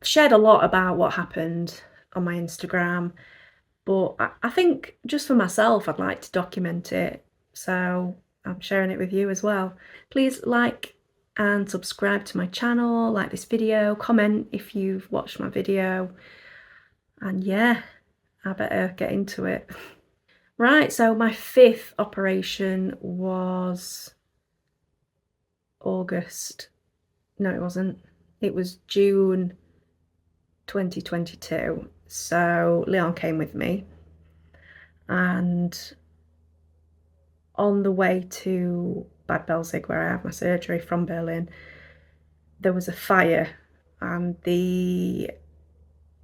shared a lot about what happened on my Instagram, but I think just for myself, I'd like to document it. So I'm sharing it with you as well. Please like and subscribe to my channel, like this video, comment if you've watched my video. And yeah, I better get into it. Right, so my 5th operation was August. No, it wasn't. It was June 2022. So Leon came with me, and on the way to Bad Belzig, where I had my surgery from Berlin, there was a fire and the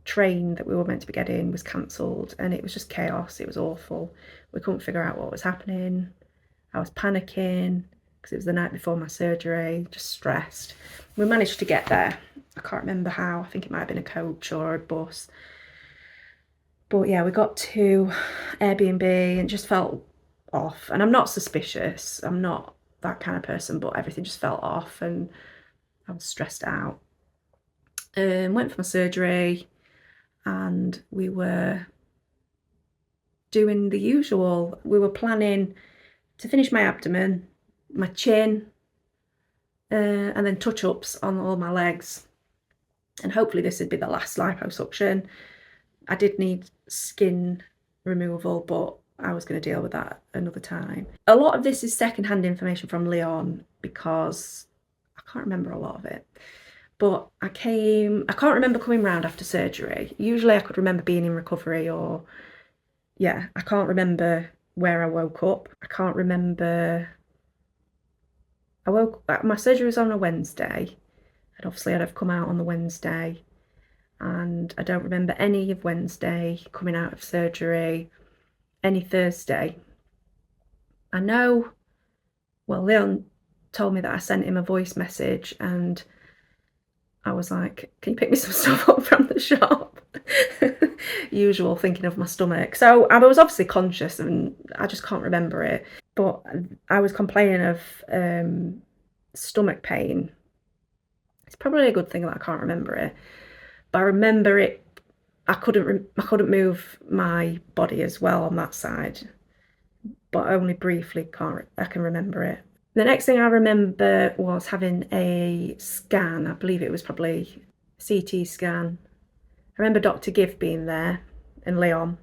train that we were meant to be getting was cancelled, and it was just chaos. It was awful. We couldn't figure out what was happening. I was panicking because it was the night before my surgery, just stressed. We managed to get there. I can't remember how. I think it might have been a coach or a bus. But yeah, we got to Airbnb and just felt off. And I'm not suspicious. I'm not that kind of person, but everything just felt off and I was stressed out. Went for my surgery and we were doing the usual. We were planning to finish my abdomen, my chin, and then touch-ups on all my legs. And hopefully this would be the last liposuction. I did need skin removal, but I was going to deal with that another time. A lot of this is secondhand information from Leon because I can't remember a lot of it. But I can't remember coming round after surgery. Usually I could remember being in recovery or, yeah, I can't remember where I woke up. I can't remember. My surgery was on a Wednesday, and obviously I'd have come out on the Wednesday, and I don't remember any of Wednesday, coming out of surgery, any Thursday. I know, well, Leon told me that I sent him a voice message and I was like, can you pick me some stuff up from the shop? Usual, thinking of my stomach. So I was obviously conscious and I just can't remember it. But I was complaining of stomach pain. It's probably a good thing that I can't remember it. But I remember it. I couldn't move my body as well on that side, but only briefly I can remember it. The next thing I remember was having a scan. I believe it was probably a CT scan. I remember Dr. Giv being there and Leon.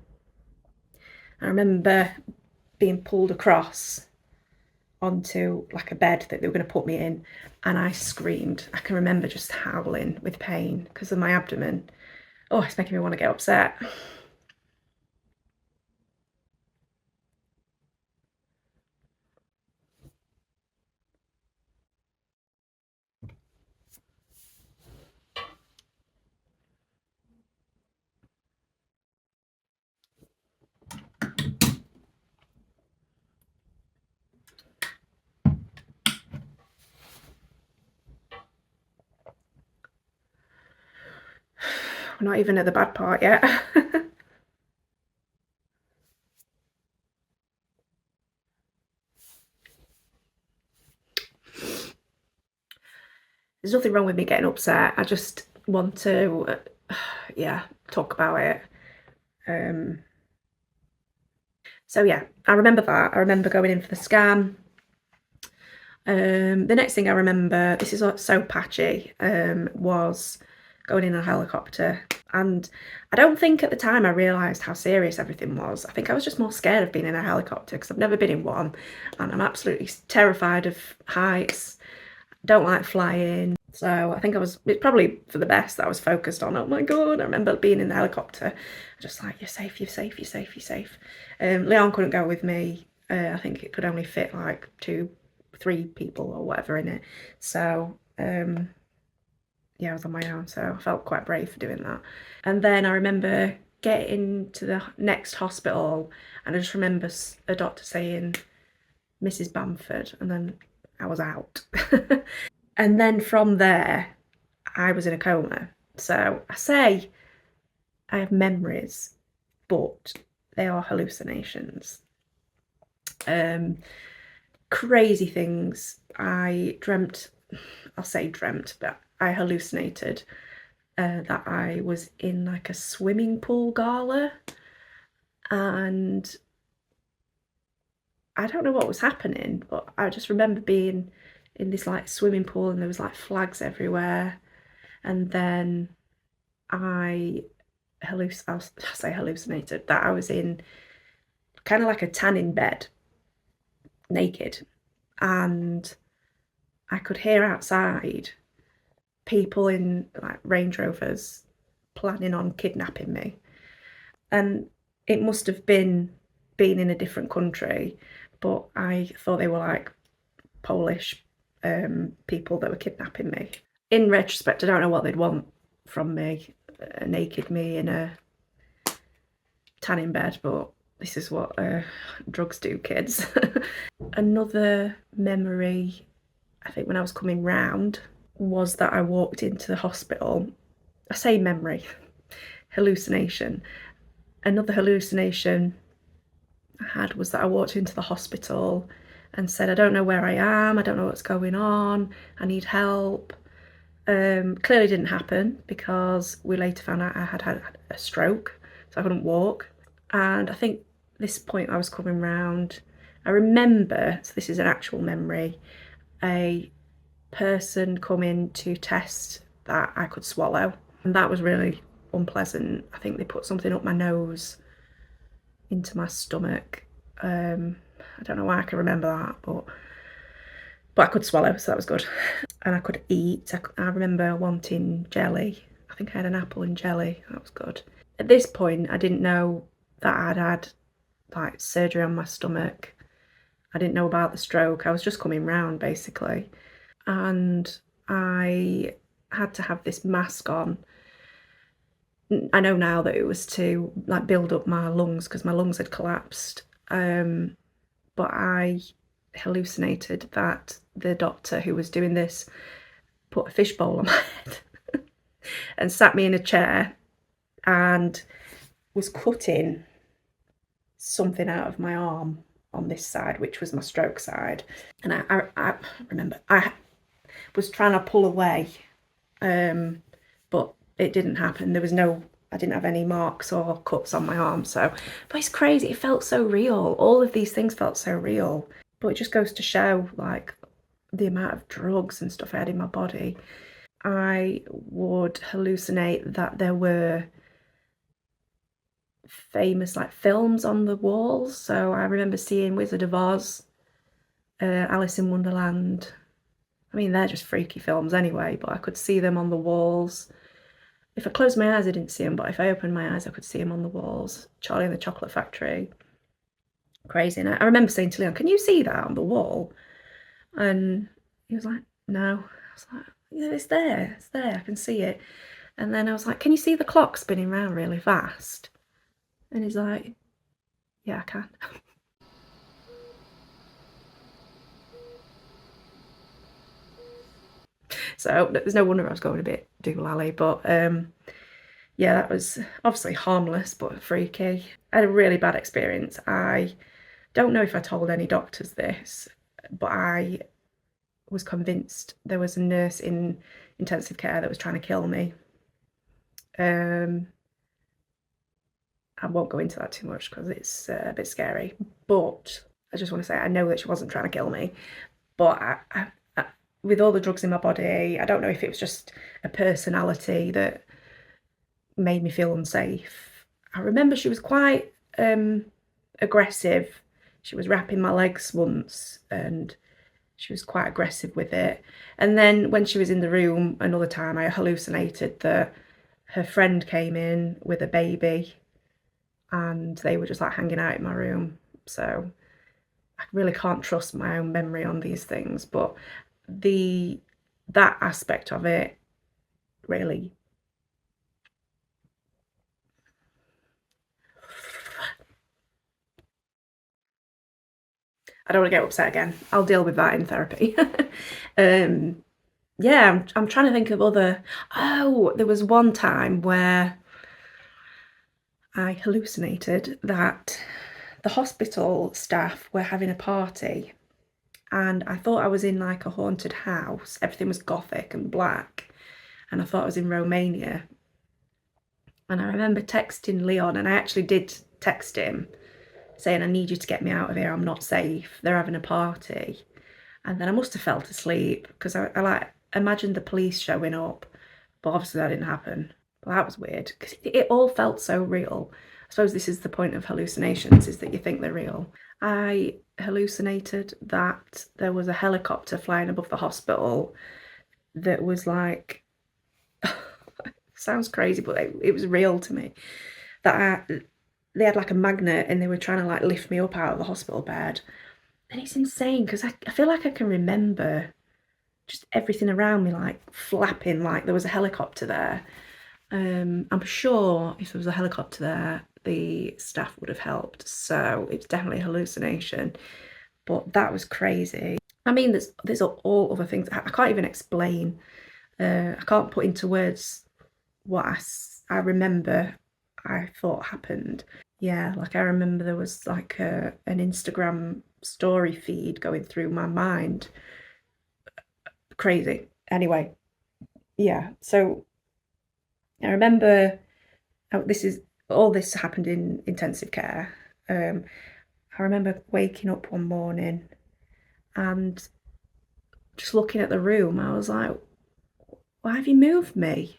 I remember being pulled across onto like a bed that they were going to put me in, and I screamed. I can remember just howling with pain because of my abdomen. Oh, it's making me want to get upset. We're not even at the bad part yet. There's nothing wrong with me getting upset. I just want to, yeah, talk about it. So yeah, I remember that. I remember going in for the scan. The next thing I remember, this is so patchy, was going in a helicopter. And I don't think at the time I realised how serious everything was. I think I was just more scared of being in a helicopter because I've never been in one and I'm absolutely terrified of heights. Don't like flying. So I think it's probably for the best that I was focused on, oh my God, I remember being in the helicopter. Just like, you're safe, you're safe, you're safe, you're safe. Leon couldn't go with me. I think it could only fit like 3 people or whatever in it. So yeah, I was on my own, so I felt quite brave for doing that. And then I remember getting to the next hospital and I just remember a doctor saying, Mrs. Bamford, and then I was out. And then from there, I was in a coma. So I say I have memories, but they are hallucinations. Crazy things. I dreamt, I'll say dreamt, but I hallucinated that I was in like a swimming pool gala, and I don't know what was happening, but I just remember being in this like swimming pool and there was like flags everywhere, and then I say hallucinated that I was in kind of like a tanning bed, naked, and I could hear outside people in like Range Rovers planning on kidnapping me. And it must have been being in a different country, but I thought they were like Polish people that were kidnapping me. In retrospect, I don't know what they'd want from me, naked me in a tanning bed, but this is what drugs do, kids. Another memory, I think when I was coming round, was that I walked into the hospital. I say memory, hallucination. Another hallucination I had was that I walked into the hospital and said, I don't know where I am, I don't know what's going on, I need help. Clearly didn't happen because we later found out I had had a stroke, so I couldn't walk. And I think this point I was coming round, I remember, so this is an actual memory, a person coming to test that I could swallow, and that was really unpleasant. I think they put something up my nose into my stomach. I don't know why I can remember that, but I could swallow, so that was good. And I could eat. I remember wanting jelly. I think I had an apple and jelly. That was good. At this point, I didn't know that I'd had like surgery on my stomach. I didn't know about the stroke. I was just coming round basically, and I had to have this mask on. I know now that it was to like build up my lungs because my lungs had collapsed. But I hallucinated that the doctor who was doing this put a fishbowl on my head and sat me in a chair and was cutting something out of my arm on this side, which was my stroke side. And I remember I was trying to pull away, but it didn't happen. I didn't have any marks or cuts on my arm. So, but it's crazy. It felt so real. All of these things felt so real. But it just goes to show like the amount of drugs and stuff I had in my body. I would hallucinate that there were famous like films on the walls. So I remember seeing Wizard of Oz, Alice in Wonderland. I mean, they're just freaky films anyway, but I could see them on the walls. If I closed my eyes, I didn't see them, but if I opened my eyes, I could see them on the walls. Charlie and the Chocolate Factory. Crazy. And I remember saying to Leon, can you see that on the wall? And he was like, no. I was like, yeah, it's there, I can see it. And then I was like, can you see the clock spinning around really fast? And he's like, yeah, I can. So there's no wonder I was going a bit doolally, but yeah, that was obviously harmless but freaky. I had a really bad experience. I don't know if I told any doctors this, but I was convinced there was a nurse in intensive care that was trying to kill me. I won't go into that too much because it's a bit scary, but I just want to say I know that she wasn't trying to kill me, but with all the drugs in my body, I don't know if it was just a personality that made me feel unsafe. I remember she was quite aggressive. She was wrapping my legs once and she was quite aggressive with it. And then when she was in the room another time, I hallucinated that her friend came in with a baby and they were just like hanging out in my room. So I really can't trust my own memory on these things, but that aspect of it really. I don't want to get upset again. I'll deal with that in therapy. Yeah, I'm trying to think of other. Oh, there was one time where I hallucinated that the hospital staff were having a party and I thought I was in like a haunted house. Everything was gothic and black. and I thought I was in Romania. And I remember texting Leon, and I actually did text him saying, I need you to get me out of here, I'm not safe, they're having a party. And then I must have fell asleep because I like imagined the police showing up, but obviously that didn't happen. But that was weird because it all felt so real. I suppose this is the point of hallucinations, is that you think they're real. I hallucinated that there was a helicopter flying above the hospital that was like, sounds crazy, but it was real to me. They had like a magnet and they were trying to like lift me up out of the hospital bed. And it's insane because I feel like I can remember just everything around me like flapping, like there was a helicopter there. I'm sure if there was a helicopter there, the staff would have helped. So it's definitely a hallucination. But that was crazy. I mean, there's all other things I can't even explain. I can't put into words what I remember I thought happened. Yeah, like I remember there was like an Instagram story feed going through my mind. Crazy. Anyway, yeah, so I remember all this happened in intensive care. I remember waking up one morning and just looking at the room, I was like, why have you moved me?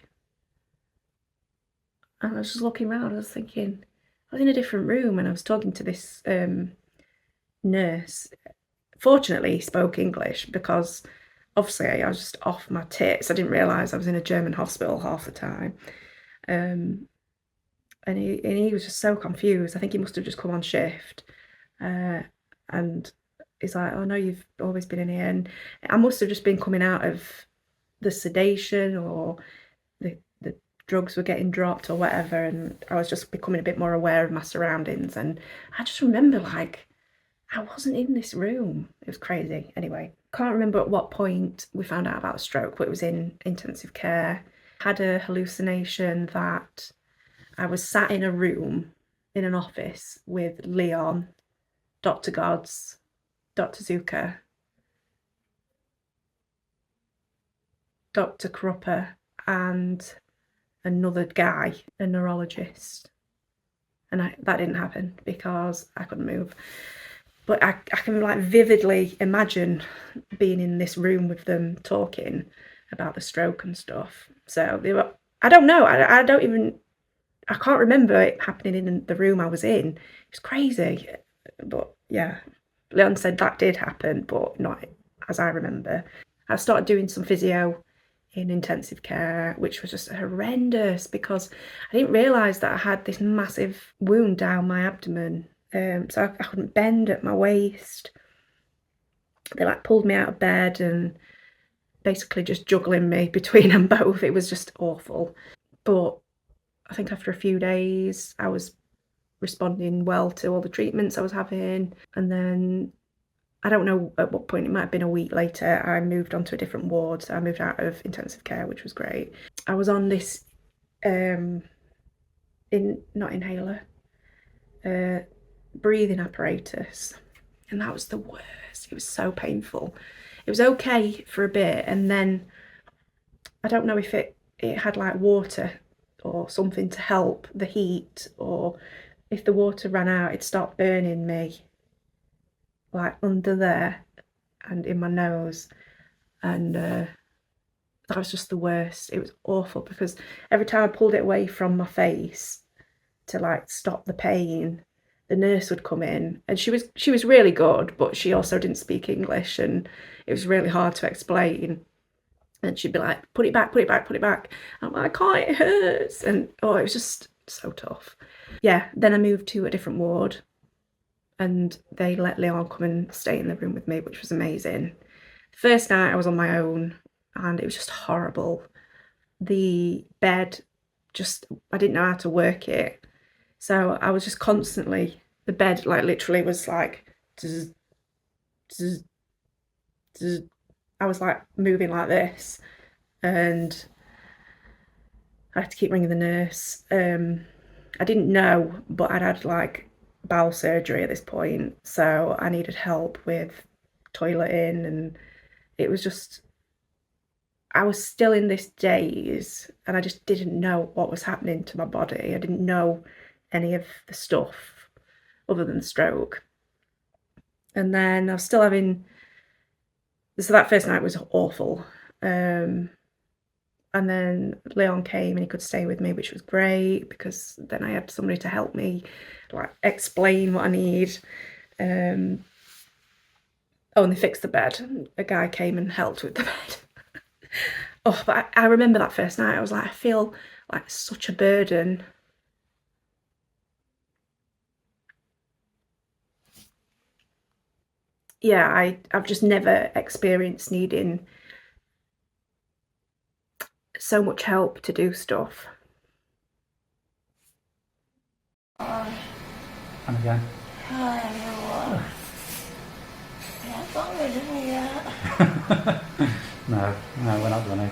And I was just looking around, I was thinking, I was in a different room and I was talking to this nurse. Fortunately, he spoke English because obviously I was just off my tits. I didn't realise I was in a German hospital half the time. And he was just so confused. I think he must have just come on shift. And he's like, oh no, you've always been in here. And I must have just been coming out of the sedation, or the drugs were getting dropped or whatever, and I was just becoming a bit more aware of my surroundings. And I just remember like I wasn't in this room. It was crazy. Anyway, can't remember at what point we found out about a stroke, but it was in intensive care. Had a hallucination that I was sat in a room in an office with Leon, Dr. Gods, Dr. Zucker, Dr. Krupper, and another guy, a neurologist. And that didn't happen because I couldn't move. But I can like vividly imagine being in this room with them talking about the stroke and stuff. So they were, I don't know, I can't remember it happening in the room I was in. It's crazy. But yeah, Leon said that did happen, but not as I remember. I started doing some physio in intensive care, which was just horrendous because I didn't realise that I had this massive wound down my abdomen. So I couldn't bend at my waist. They like pulled me out of bed and basically just juggling me between them both. It was just awful. But I think after a few days, I was responding well to all the treatments I was having. And then I don't know at what point, it might have been a week later, I moved on to a different ward. So I moved out of intensive care, which was great. I was on this, not inhaler, breathing apparatus, and that was the worst. It was so painful. It was okay for a bit, and then I don't know if it had like water or something to help the heat, or if the water ran out, it stopped burning me like under there and in my nose. And that was just the worst. It was awful because every time I pulled it away from my face to like stop the pain, the nurse would come in, and she was really good, but she also didn't speak English, and it was really hard to explain. And she'd be like, put it back, put it back, put it back. I'm like, I can't, it hurts. And oh, it was just so tough. Yeah, then I moved to a different ward and they let Leon come and stay in the room with me, which was amazing. The first night I was on my own and it was just horrible. The bed, I didn't know how to work it. So I was just constantly, the bed like literally was like, zzz, zzz, zzz. I was like moving like this, and I had to keep ringing the nurse. I didn't know, but I'd had like bowel surgery at this point, so I needed help with toileting, and it was just, I was still in this daze and I just didn't know what was happening to my body. I didn't know any of the stuff other than stroke. And then I was still having, so that first night was awful. And then Leon came and he could stay with me, which was great because then I had somebody to help me like explain what I need. Oh, and they fixed the bed. A guy came and helped with the bed. Oh, but I remember that first night. I was like, I feel like such a burden. Yeah, I've just never experienced needing so much help to do stuff. And again. Hi everyone. Yeah, I thought we were doing that. No, we're not gonna.